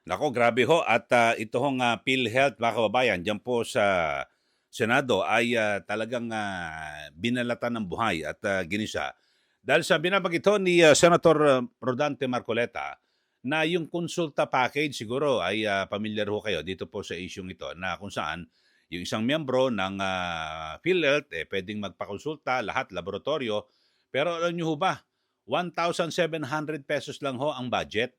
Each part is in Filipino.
Nako, grabe ho. At ito hong PhilHealth, mga kababayan, dyan po sa Senado ay talagang binalatan ng buhay at ginisa. Dahil sa binabagit ho ni Senator Rodante Marcoleta na yung konsulta package, siguro ay pamilyar ho kayo dito po sa isyong ito na kung saan yung isang miyembro ng PhilHealth pwedeng magpakonsulta, lahat laboratorio. Pero alam nyo ho ba, 1,700 pesos lang ho ang budget.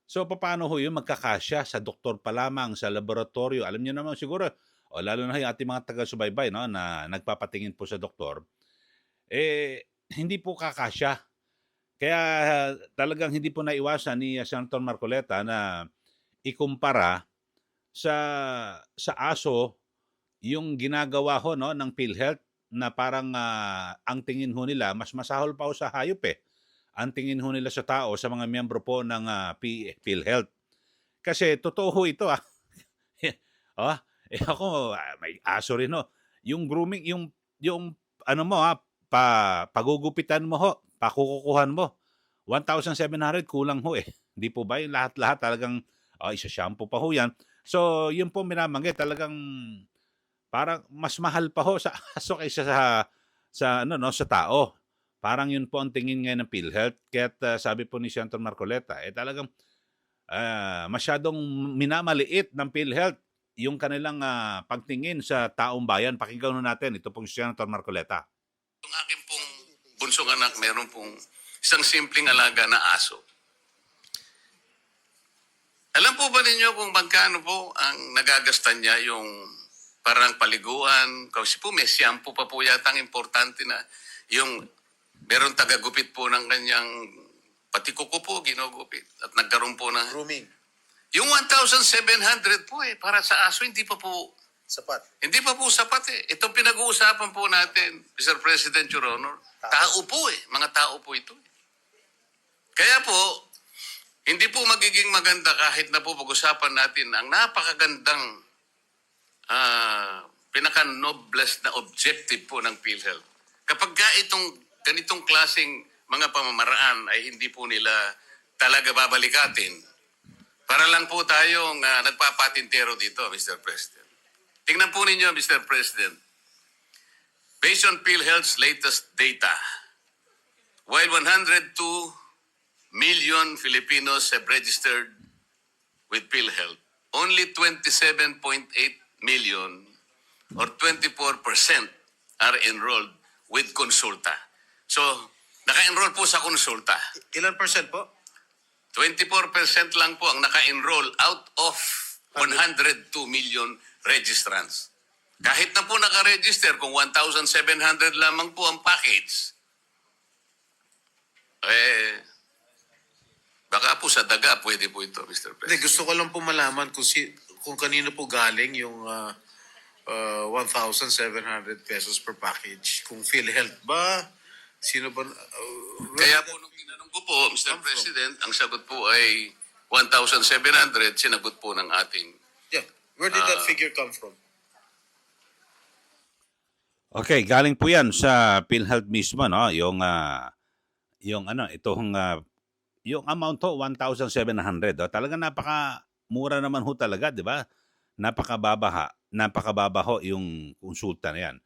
So paano ho yun magkakasya sa doktor pa lamang, sa laboratorio? Alam niyo naman siguro, o lalo na yung ating mga taga-subaybay no, na nagpapatingin po sa doktor, hindi po kakasya. Kaya talagang hindi po naiwasan ni Senator Marcoleta na ikumpara sa ASO yung ginagawa ho no, ng PhilHealth na parang ang tingin ho nila, mas masahol pa ho sa hayop ang tingin ho nila sa tao, sa mga miyembro po ng PhilHealth. Kasi totoo ho ito oh, ako may aso rin ho. Yung grooming, yung ano mo pagugupitan mo ho, pakukukuhan mo. 1,700 kulang ho eh. Hindi po ba yung lahat-lahat talagang isa-shampoo pa ho yan. So, yun po minabanggit talagang parang mas mahal pa ho sa aso kaysa sa tao. Parang yun po ang tingin ngayon ng PhilHealth. Kaya sabi po ni Senator Marcoleta, talagang masyadong minamaliit ng PhilHealth yung kanilang pagtingin sa taong bayan. Pakinggan natin, ito pong si Senator Marcoleta. Yung aking pong bunsong anak, meron pong isang simpleng alaga na aso. Alam po ba ninyo kung magkano po ang nagagastan niya yung parang paliguan? Kasi po may shampoo pa po yata ang importante na yung meron tagagupit po ng kanyang pati kuko po ginugupit at nagkaroon po ng Grooming. yung 1,700 po para sa aso hindi pa po Sapat. hindi pa po sapat eh. Itong pinag-uusapan po natin, Mr. President, Your Honor, tao po mga tao po ito. Kaya po, hindi po magiging maganda kahit na po pag-usapan natin ang napakagandang pinaka-noblest na objective po ng PhilHealth. Kapag ka itong ganitong klaseng mga pamamaraan ay hindi po nila talaga babalikatin, para lang po tayong nagpapatintero dito, Mr. President. Tingnan po ninyo, Mr. President. Based on PhilHealth's latest data, while 102 million Filipinos have registered with PhilHealth, only 27.8 million or 24% are enrolled with Consulta. So, naka-enroll po sa Consulta. Ilan percent po? 24% lang po ang naka-enroll out of 102 million registrants. Kahit na po naka-register, kung 1,700 lamang po ang package, baka po sa daga pwede po ito, Mr. Hindi, President. gusto ko lang po malaman kung kanino po galing yung 1,700 pesos per package. Kung PhilHealth ba? Sino ba? Kaya po nung tinanong ko po, Mr. President, ang sagot po ay 1,700, sinagot po ng ating Yeah. Where did that figure come from? Okay, galing po yan sa PhilHealth mismo, no? Yung yung amount ho, 1,700. Talagang napakamura naman ho talaga, di ba? Napakababa ho yung konsulta na yan.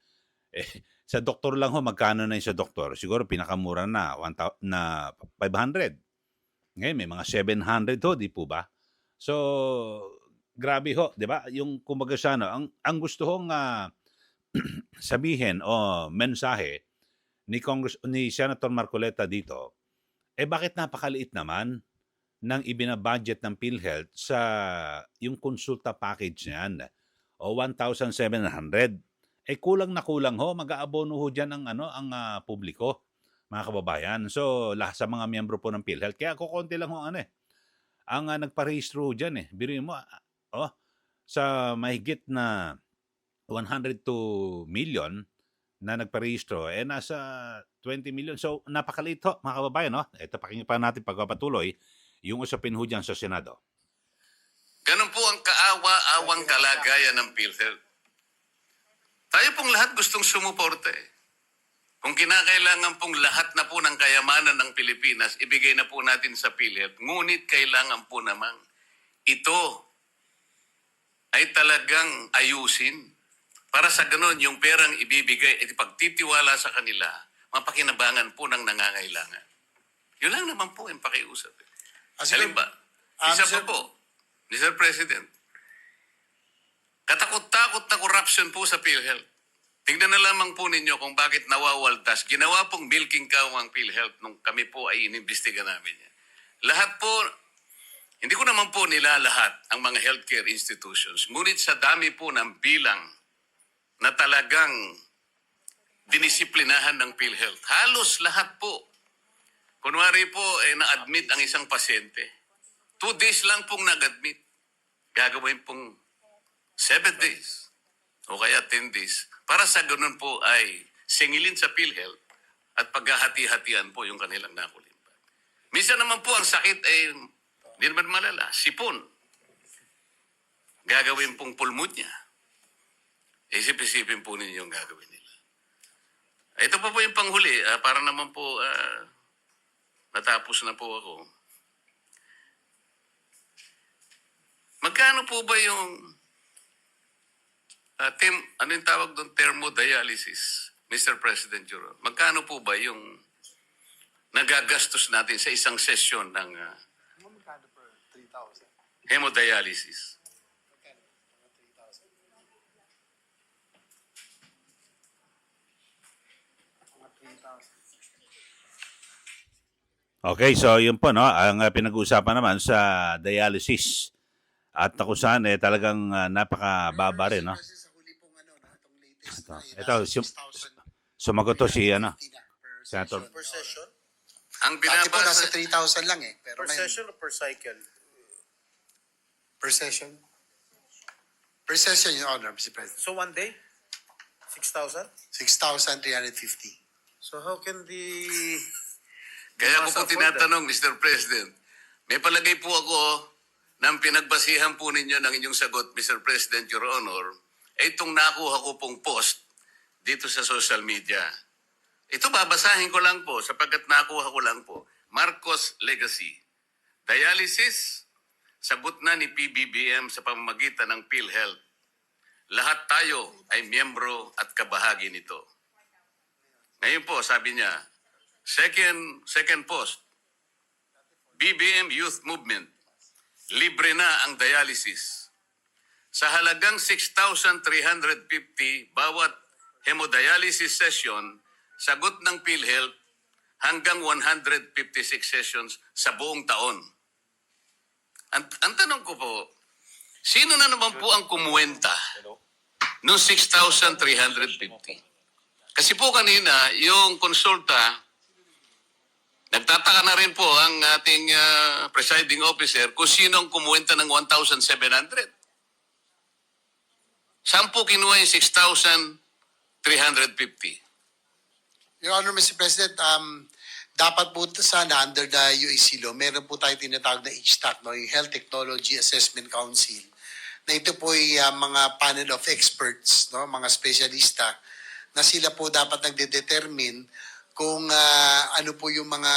Sa doktor lang ho, magkano na yung sa doktor? Siguro pinakamura na, 500. Ngayon, may mga 700 ho, di po ba? So, grabe ho, di ba? Yung kumbaga sa ang gusto hong sabihin o mensahe ni Senator Marcoleta dito, bakit napakaliit naman ng ibinabudget ng PhilHealth sa yung konsulta package niyan o 1,700? Kulang na kulang ho, mag-aabono ho dyan ang publiko, mga kababayan. So, lahat sa mga miyembro po ng PhilHealth. Kaya kukonti lang ho ang nagparehistro dyan Biruin mo, sa mahigit na 102 million na nagparehistro, nasa 20 million. So, napakaliit ho, mga kababayan. No? Ito, pakinggan pa natin pagpapatuloy yung usapin ho dyan sa Senado. Ganun po ang kaawa-awang kalagayan ng PhilHealth. Tayo pong lahat gustong sumuporta Kung kinakailangan pong lahat na po ng kayamanan ng Pilipinas, ibigay na po natin sa PhilHealth. Ngunit kailangan po namang ito ay talagang ayusin para sa ganun yung perang ibibigay at ipagtitiwala sa kanila, mapakinabangan po ng nangangailangan. Yun lang naman po yung pakiusap. Halimbawa, isa pa po, Mr. President, katakot-takot na corruption po sa PhilHealth. Tingnan na lamang po ninyo kung bakit nawawaldas. Ginawa pong milking cow ang PhilHealth nung kami po ay inimbestiga namin yan. Lahat po, hindi ko naman po nilalahat ang mga healthcare institutions. Ngunit sa dami po ng bilang na talagang dinisiplinahan ng PhilHealth, halos lahat po. Kunwari po, na-admit ang isang pasyente. 2 days lang pong nag-admit. Gagawin pong 7 days o kaya 10 days. Para sa ganun po ay singilin sa PhilHealth at paghahati-hatian po yung kanilang nakulimbat. Minsan naman po ang sakit ay hindi naman malala. Sipon. Gagawin pong pulmonya. Isip-isipin po ninyo yung gagawin nila. Ito po yung panghuli. Para naman po natapos na po ako. Magkano po ba yung ano yung tawag doon? Thermodialysis, Mr. President Juro. Magkano po ba yung nagagastos natin sa isang sesyon ng hemodialysis? Okay, so yun po, no, ang pinag-uusapan naman sa dialysis. At na kung saan, talagang napakababa rin, no? Ito, sumagot to si, Senator. Per session? Ang Dati po nasa binabasa, 3,000 lang eh. Pero Per session o per cycle? Per session? Per session, Your Honor, Mr. President. So 1 day? 6,000? 6,350. So how can the... kaya ko po Masa afford tinatanong, Mr. President, may palagay po ako ng pinagbasihan po ninyo ng inyong sagot, Mr. President, Your Honor, ay itong nakuha ko pong post dito sa social media. Ito babasahin ko lang po sapagkat nakuha ko lang po. Marcos Legacy. Dialysis, sagot na ni PBBM sa pamamagitan ng PhilHealth. Lahat tayo ay miyembro at kabahagi nito. Ngayon po, sabi niya, second post, BBM Youth Movement, libre na ang dialysis. Sa halagang 6,350 bawat hemodialysis session, sagot ng PhilHealth hanggang 156 sessions sa buong taon. Ang tanong ko po, sino na naman po ang kumuwenta noong 6,350? Kasi po kanina, yung konsulta, nagtataka na rin po ang ating presiding officer kung sino ang kumuwenta ng 1,700. Saan po kinuha yung 6,350? Your Honor, Mr. President, dapat po sana under the UAC law, meron po tayo tinatawag na HTAC, no, yung Health Technology Assessment Council, na ito po ay mga panel of experts, no, mga spesyalista, na sila po dapat nagde-determine kung ano po yung mga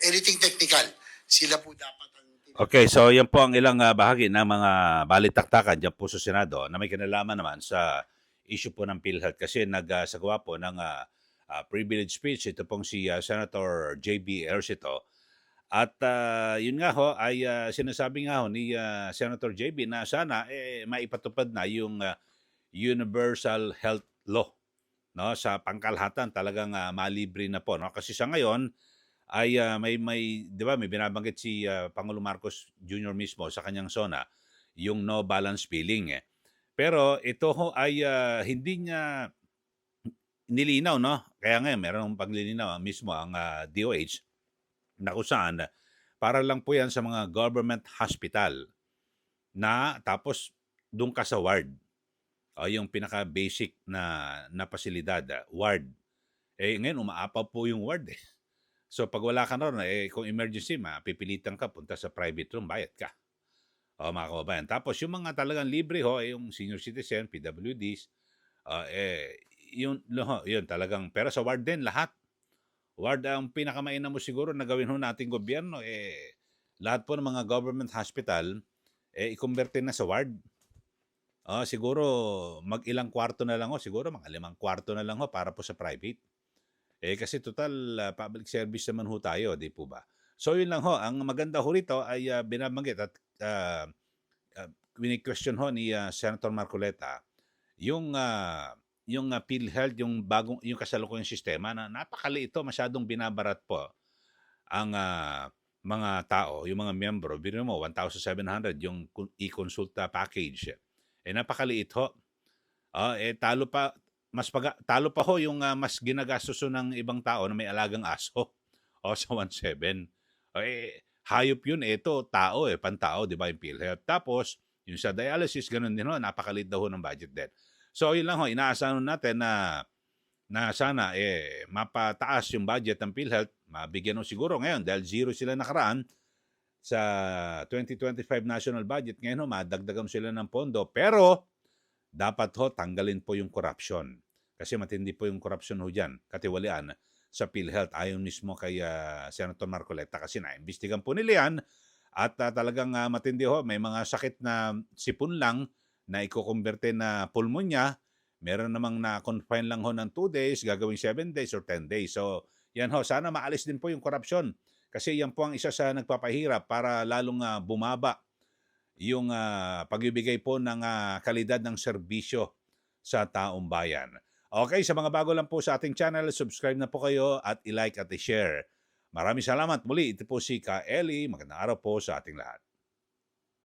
anything technical. Sila po dapat ang... Okay, so yan po ang ilang bahagi ng mga balitaktakan dyan po sa Senado na may kinalaman naman sa issue po ng PhilHealth kasi nagsagawa po ng privilege speech ito pong si Senator J.B. Ejercito. At yun nga ho ay sinasabi nga ho ni Senator J.B. na sana maipatupad na yung Universal Health Law, no, sa pangkalahatan talagang malibre na po, no, kasi sa ngayon ay may 'di ba may binabanggit si Pangulong Marcos Jr. mismo sa kanyang SONA yung no balance billing. Pero ito ho ay hindi niya nilinaw, no, kaya ngayon meron ng paglilinaw mismo ang DOH na kung saan para lang po yan sa mga government hospital na tapos doon ka sa ward. Yung pinaka-basic na pasilidad, ward. Ngayon, umaapaw po yung ward. So, pag wala ka na ron, kung emergency, pipilitan ka, punta sa private room, bayad ka. Mga kababayan. Tapos, yung mga talagang libre ho, yung senior citizen, PWDs, yun talagang, pero sa ward din, lahat. Ward, ang pinakamainam mo siguro na gawin ho nating gobyerno, lahat po ng mga government hospital, i-convert na sa ward. Siguro mag-ilang kwarto na lang ho, siguro mga 5 kwarto na lang ho para po sa private. Kasi total public service naman ho tayo, di po ba? So yun lang ho, ang maganda ho rito ay binabanggit at question ho ni Senator Marcoleta yung PhilHealth, yung kasalukuyang sistema na napakaliit ito, masyadong binabarat po ang mga tao, yung mga miyembro. Biro mo 1,700 yung e-consulta package. Napakaliit ho. Talo pa ho yung mas ginagastos ho ng ibang tao na may alagang aso. Sa 1,700. Hayop yun, ito tao pantao, di ba, yung PhilHealth. Tapos yung sa dialysis, ganun din ho, napakaliit daw ho ng budget din. So yun lang ho, inaasahan natin na sana mapataas yung budget ng PhilHealth, mabigyan ho siguro ngayon dahil zero sila nakaraan sa 2025 national budget. Ngayon ho, madagdagan sila ng pondo, pero dapat ho tanggalin po yung corruption. Kasi matindi po yung corruption ho dyan, katiwalian sa PhilHealth. Ayon mismo kay Senator Marcoleta kasi naimbestigan po nila yan at talagang matindi ho. May mga sakit na sipon lang na ikukumberte na pulmonya. Meron namang na-confine lang ho ng 2 days, gagawing 7 days or 10 days. So yan ho, sana maalis din po yung corruption. Kasi yan po ang isa sa nagpapahirap para lalong bumaba yung pagbibigay po ng kalidad ng serbisyo sa taong bayan. Okay, sa mga bago lang po sa ating channel, subscribe na po kayo at i-like at i-share. Maraming salamat muli. Ito po si Ka Eli. Magandang araw po sa ating lahat.